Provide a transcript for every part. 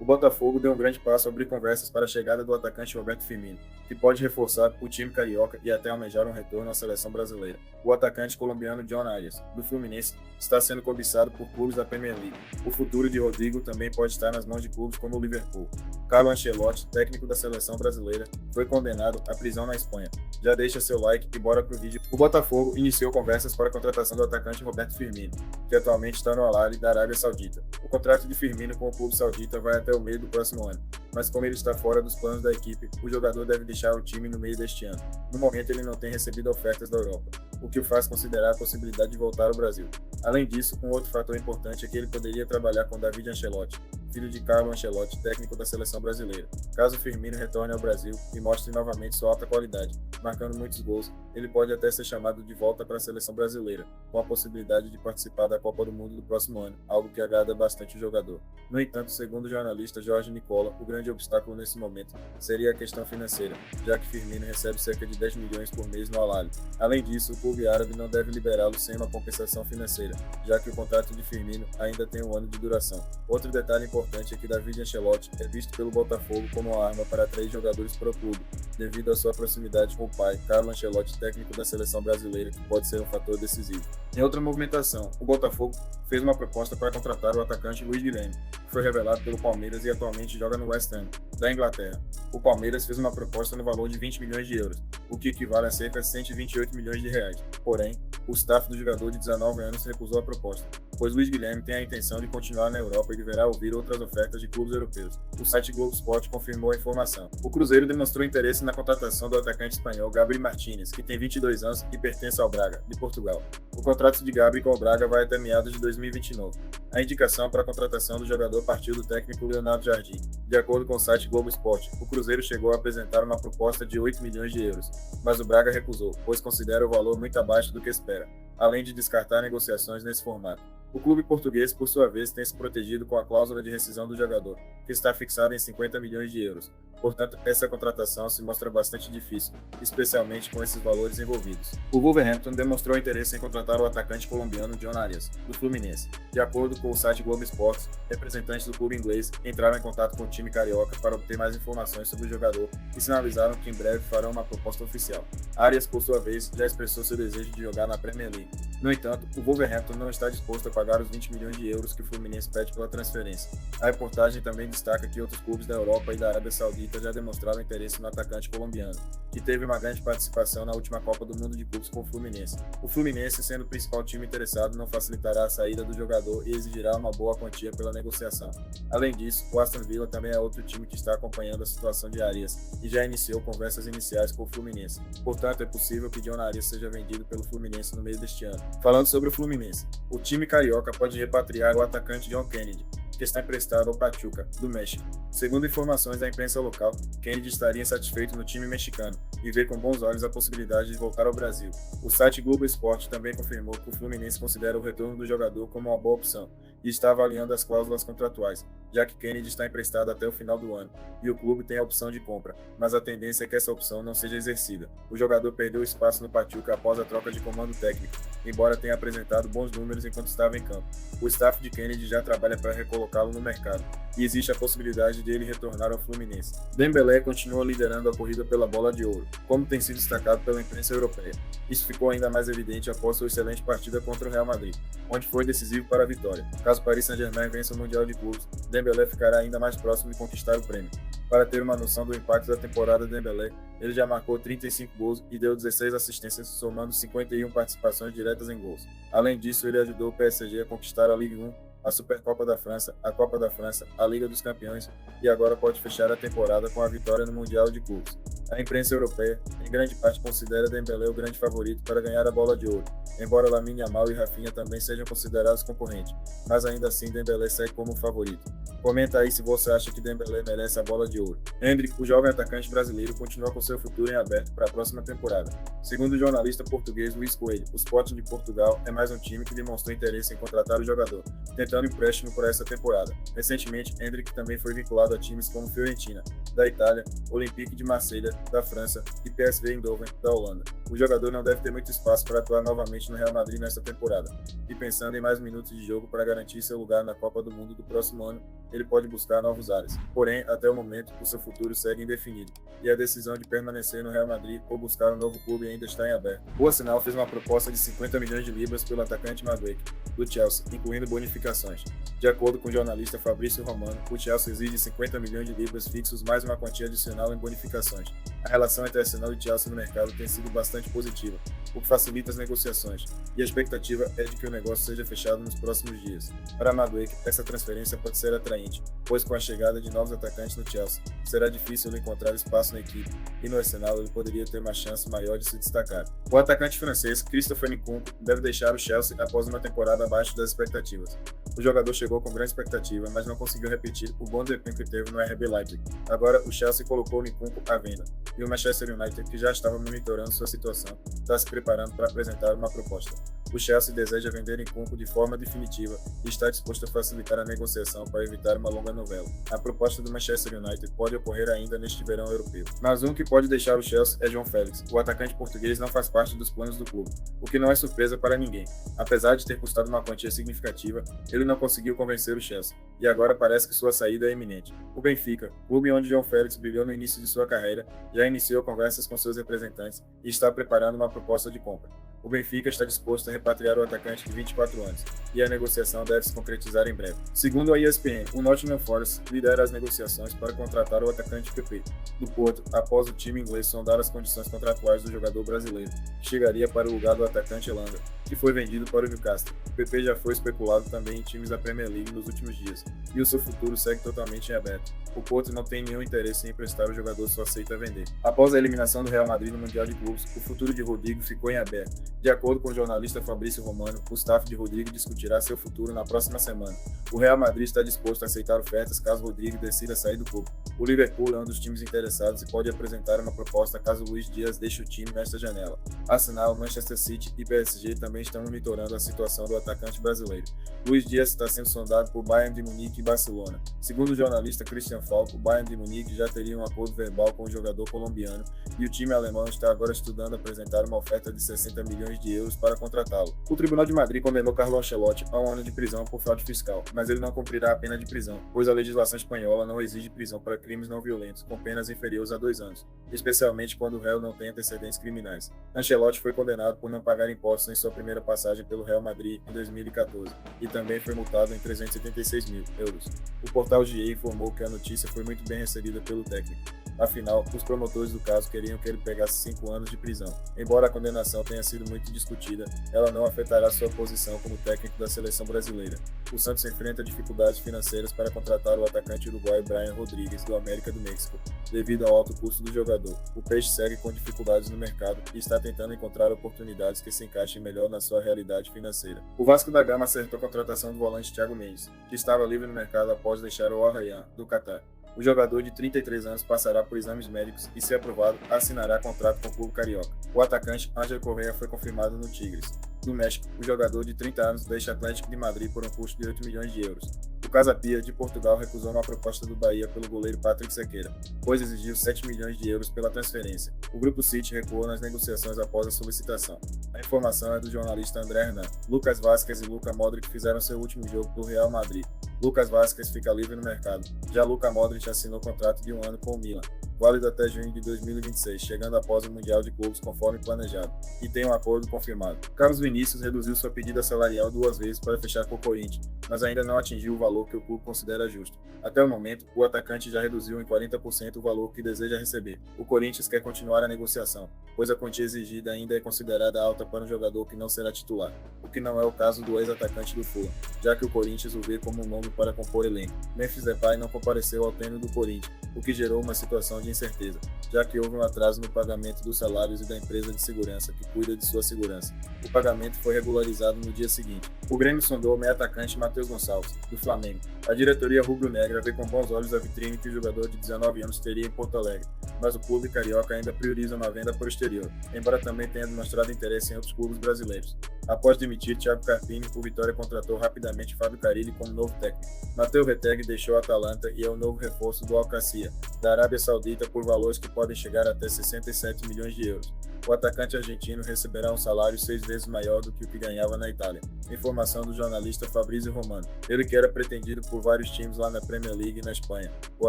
o Botafogo deu um grande passo ao abrir conversas para a chegada do atacante Roberto Firmino, que pode reforçar o time carioca e até almejar um retorno à seleção brasileira. O atacante colombiano John Arias, do Fluminense, está sendo cobiçado por clubes da Premier League. O futuro de Rodrigo também pode estar nas mãos de clubes como o Liverpool. Carlo Ancelotti, técnico da seleção brasileira, foi condenado à prisão na Espanha. Já deixa seu like e bora pro vídeo. O Botafogo iniciou conversas para a contratação do atacante Roberto Firmino, que atualmente está no Al Ahly da Arábia Saudita. O contrato de Firmino com o clube saudita vai até o meio do próximo ano, mas como ele está fora dos planos da equipe, o jogador deve deixar o time no meio deste ano. No momento, ele não tem recebido ofertas da Europa, o que o faz considerar a possibilidade de voltar ao Brasil. Além disso, um outro fator importante é que ele poderia trabalhar com David Ancelotti, filho de Carlo Ancelotti, técnico da seleção brasileira. Caso Firmino retorne ao Brasil e mostre novamente sua alta qualidade, marcando muitos gols, ele pode até ser chamado de volta para a seleção brasileira, com a possibilidade de participar da Copa do Mundo do próximo ano, algo que agrada bastante o jogador. No entanto, segundo o jornalista Jorge Nicola, o grande obstáculo nesse momento seria a questão financeira, já que Firmino recebe cerca de 10 milhões por mês no Al Ahly. Além disso, o clube árabe não deve liberá-lo sem uma compensação financeira, já que o contrato de Firmino ainda tem um ano de duração. Outro detalhe importante é que David Ancelotti é visto pelo Botafogo como uma arma para atrair jogadores para o clube, devido à sua proximidade com o pai, Carlo Ancelotti, técnico da seleção brasileira, que pode ser um fator decisivo. Em outra movimentação, o Botafogo fez uma proposta para contratar o atacante Luiz Guilherme, que foi revelado pelo Palmeiras e atualmente joga no West Ham, da Inglaterra. O Palmeiras fez uma proposta no valor de 20 milhões de euros, o que equivale a cerca de 128 milhões de reais. Porém, o staff do jogador de 19 anos recusou a proposta, pois Luiz Guilherme tem a intenção de continuar na Europa e deverá ouvir outras ofertas de clubes europeus. O site Globo Esporte confirmou a informação. O Cruzeiro demonstrou interesse na contratação do atacante espanhol Gabriel Martínez, que tem 22 anos e pertence ao Braga, de Portugal. O contrato de Gabriel com o Braga vai até meados de 2029. A indicação para a contratação do jogador partiu do técnico Leonardo Jardim. De acordo com o site Globo Esporte, o Cruzeiro chegou a apresentar uma proposta de 8 milhões de euros, mas o Braga recusou, pois considera o valor muito abaixo do que espera, além de descartar negociações nesse formato. O clube português, por sua vez, tem se protegido com a cláusula de rescisão do jogador, que está fixada em 50 milhões de euros. Portanto, essa contratação se mostra bastante difícil, especialmente com esses valores envolvidos. O Wolverhampton demonstrou interesse em contratar o atacante colombiano John Arias, do Fluminense. De acordo com o site Globo Esporte, representantes do clube inglês entraram em contato com o time carioca para obter mais informações sobre o jogador e sinalizaram que em breve farão uma proposta oficial. Arias, por sua vez, já expressou seu desejo de jogar na Premier League. No entanto, o Wolverhampton não está disposto a pagar os 20 milhões de euros que o Fluminense pede pela transferência. A reportagem também destaca que outros clubes da Europa e da Arábia Saudita já demonstraram interesse no atacante colombiano, que teve uma grande participação na última Copa do Mundo de Clubes com o Fluminense. O Fluminense, sendo o principal time interessado, não facilitará a saída do jogador e exigirá uma boa quantia pela negociação. Além disso, o Aston Villa também é outro time que está acompanhando a situação de Arias e já iniciou conversas iniciais com o Fluminense. Portanto, é possível que John Arias seja vendido pelo Fluminense no meio deste ano. Falando sobre o Fluminense, o time carioca pode repatriar o atacante John Kennedy, que está emprestado ao Pachuca, do México. Segundo informações da imprensa local, Kennedy estaria insatisfeito no time mexicano e vê com bons olhos a possibilidade de voltar ao Brasil. O site Globo Esporte também confirmou que o Fluminense considera o retorno do jogador como uma boa opção e está avaliando as cláusulas contratuais, já que Kennedy está emprestado até o final do ano e o clube tem a opção de compra, mas a tendência é que essa opção não seja exercida. O jogador perdeu espaço no Pachuca após a troca de comando técnico, embora tenha apresentado bons números enquanto estava em campo. O staff de Kennedy já trabalha para recolocá-lo no mercado e existe a possibilidade de ele retornar ao Fluminense. Dembélé continua liderando a corrida pela bola de ouro, como tem sido destacado pela imprensa europeia. Isso ficou ainda mais evidente após sua excelente partida contra o Real Madrid, onde foi decisivo para a vitória. Caso Paris Saint-Germain vença o Mundial de Clubes, Dembélé ficará ainda mais próximo de conquistar o prêmio. Para ter uma noção do impacto da temporada de Dembélé, ele já marcou 35 gols e deu 16 assistências, somando 51 participações diretas em gols. Além disso, ele ajudou o PSG a conquistar a Ligue 1, a Supercopa da França, a Copa da França, a Liga dos Campeões e agora pode fechar a temporada com a vitória no Mundial de Clubes. A imprensa europeia, em grande parte, considera Dembélé o grande favorito para ganhar a Bola de Ouro, embora Lamine Yamal e Rafinha também sejam considerados concorrentes, mas ainda assim Dembélé segue como favorito. Comenta aí se você acha que Dembélé merece a Bola de Ouro. Endrick, o jovem atacante brasileiro, continua com seu futuro em aberto para a próxima temporada. Segundo o jornalista português Luís Coelho, o Sporting de Portugal é mais um time que demonstrou interesse em contratar o jogador, tentando empréstimo por essa temporada. Recentemente, Endrick também foi vinculado a times como Fiorentina, da Itália, Olympique de Marselha, da França e PSV Eindhoven, da Holanda. O jogador não deve ter muito espaço para atuar novamente no Real Madrid nesta temporada, e pensando em mais minutos de jogo para garantir seu lugar na Copa do Mundo do próximo ano, ele pode buscar novos ares. Porém, até o momento, o seu futuro segue indefinido, e a decisão de permanecer no Real Madrid ou buscar um novo clube ainda está em aberto. O Arsenal fez uma proposta de 50 milhões de libras pelo atacante Madueke, do Chelsea, incluindo bonificações. De acordo com o jornalista Fabrício Romano, o Chelsea exige 50 milhões de libras fixos mais uma quantia adicional em bonificações. A relação entre Arsenal e Chelsea no mercado tem sido bastante positiva, o que facilita as negociações, e a expectativa é de que o negócio seja fechado nos próximos dias. Para Madueke, essa transferência pode ser atraente, pois com a chegada de novos atacantes no Chelsea, será difícil ele encontrar espaço na equipe, e no Arsenal ele poderia ter uma chance maior de se destacar. O atacante francês Christopher Nkunku deve deixar o Chelsea após uma temporada abaixo das expectativas. O jogador chegou com grande expectativa, mas não conseguiu repetir o bom desempenho que teve no RB Leipzig. Agora, o Chelsea colocou o Nkunku à venda, e o Manchester United, que já estava monitorando sua situação, está se preparando para apresentar uma proposta. O Chelsea deseja vender Nkunku de forma definitiva e está disposto a facilitar a negociação para evitar uma longa novela. A proposta do Manchester United pode ocorrer ainda neste verão europeu. Mas um que pode deixar o Chelsea é João Félix. O atacante português não faz parte dos planos do clube, o que não é surpresa para ninguém. Apesar de ter custado uma quantia significativa, ele não conseguiu convencer o Chelsea, e agora parece que sua saída é iminente. O Benfica, clube onde João Félix brilhou no início de sua carreira, já iniciou conversas com seus representantes e está preparando uma proposta de compra. O Benfica está disposto a repatriar o atacante de 24 anos, e a negociação deve se concretizar em breve. Segundo a ESPN, o Nottingham Forest lidera as negociações para contratar o atacante PP do Porto, após o time inglês sondar as condições contratuais do jogador brasileiro, que chegaria para o lugar do atacante Elanga, que foi vendido para o Newcastle. O PP já foi especulado também em times da Premier League nos últimos dias, e o seu futuro segue totalmente em aberto. O Porto não tem nenhum interesse em emprestar o jogador, só aceita vender. Após a eliminação do Real Madrid no Mundial de Clubes, o futuro de Rodrigo ficou em aberto. De acordo com o jornalista Fabrício Romano, o staff de Rodrigo discutirá seu futuro na próxima semana. O Real Madrid está disposto a aceitar ofertas caso Rodrigo decida sair do clube. O Liverpool é um dos times interessados e pode apresentar uma proposta caso Luís Dias deixe o time nesta janela. Arsenal, Manchester City e PSG também estão monitorando a situação do atacante brasileiro. Luís Dias está sendo sondado por Bayern de Munique e Barcelona. Segundo o jornalista Christian Falco, o Bayern de Munique já teria um acordo verbal com o jogador colombiano e o time alemão está agora estudando apresentar uma oferta de 60 milhões de euros para contratá-lo. O Tribunal de Madrid condenou Carlo Ancelotti a 1 ano de prisão por fraude fiscal, mas ele não cumprirá a pena de prisão, pois a legislação espanhola não exige prisão para crimes não violentos com penas inferiores a 2 anos, especialmente quando o réu não tem antecedentes criminais. Ancelotti foi condenado por não pagar impostos em sua primeira passagem pelo Real Madrid em 2014 e também foi multado em 376 mil euros. O portal GE informou que a notícia foi muito bem recebida pelo técnico. Afinal, os promotores do caso queriam que ele pegasse 5 anos de prisão. Embora a condenação tenha sido muito discutida, ela não afetará sua posição como técnico da seleção brasileira. O Santos enfrenta dificuldades financeiras para contratar o atacante uruguaio Brian Rodrigues, do América do México, devido ao alto custo do jogador. O Peixe segue com dificuldades no mercado e está tentando encontrar oportunidades que se encaixem melhor na sua realidade financeira. O Vasco da Gama acertou a contratação do volante Thiago Mendes, que estava livre no mercado após deixar o Al Rayyan, do Catar. O jogador de 33 anos passará por exames médicos e, se aprovado, assinará contrato com o clube carioca. O atacante Ángel Correa foi confirmado no Tigres. No México, o jogador de 30 anos deixa Atlético de Madrid por um custo de 8 milhões de euros. O Casa Pia, de Portugal, recusou uma proposta do Bahia pelo goleiro Patrick Sequeira, pois exigiu 7 milhões de euros pela transferência. O Grupo City recuou nas negociações após a solicitação. A informação é do jornalista André Hernan. Lucas Vázquez e Luka Modric fizeram seu último jogo pelo Real Madrid. Lucas Vázquez fica livre no mercado. Já Luka Modric assinou contrato de 1 ano com o Milan, válido até junho de 2026, chegando após o Mundial de Clubes conforme planejado, e tem um acordo confirmado. Carlos Vinícius reduziu sua pedida salarial 2 vezes para fechar com o Corinthians, mas ainda não atingiu o valor que o clube considera justo. Até o momento, o atacante já reduziu em 40% o valor que deseja receber. O Corinthians quer continuar a negociação, pois a quantia exigida ainda é considerada alta para um jogador que não será titular, o que não é o caso do ex-atacante do Fulham, já que o Corinthians o vê como um nome para compor elenco. Memphis Depay não compareceu ao treino do Corinthians, o que gerou uma situação de incerteza, já que houve um atraso no pagamento dos salários e da empresa de segurança que cuida de sua segurança. O pagamento foi regularizado no dia seguinte. O Grêmio sondou o meio-atacante Matheus Gonçalves, do Flamengo. A diretoria rubro-negra vê com bons olhos a vitrine que o jogador de 19 anos teria em Porto Alegre, mas o clube carioca ainda prioriza uma venda para o exterior, embora também tenha demonstrado interesse em outros clubes brasileiros. Após demitir Thiago Carpini, o Vitória contratou rapidamente Fábio Carille como novo técnico. Matteo Retegui deixou a Atalanta e é o novo reforço do Al Qassia, da Arábia Saudita, por valores que podem chegar até 67 milhões de euros. O atacante argentino receberá um salário 6 vezes maior do que o que ganhava na Itália. Informação do jornalista Fabrizio Romano. Ele que era pretendido por vários times lá na Premier League e na Espanha. O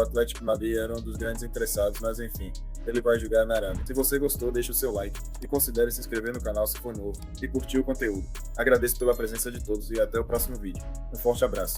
Atlético de Madrid era um dos grandes interessados, mas enfim, ele vai jogar na Arábia. Se você gostou, deixe o seu like e considere se inscrever no canal se for novo e curtir o conteúdo. Agradeço pela presença de todos e até o próximo vídeo. Um forte abraço.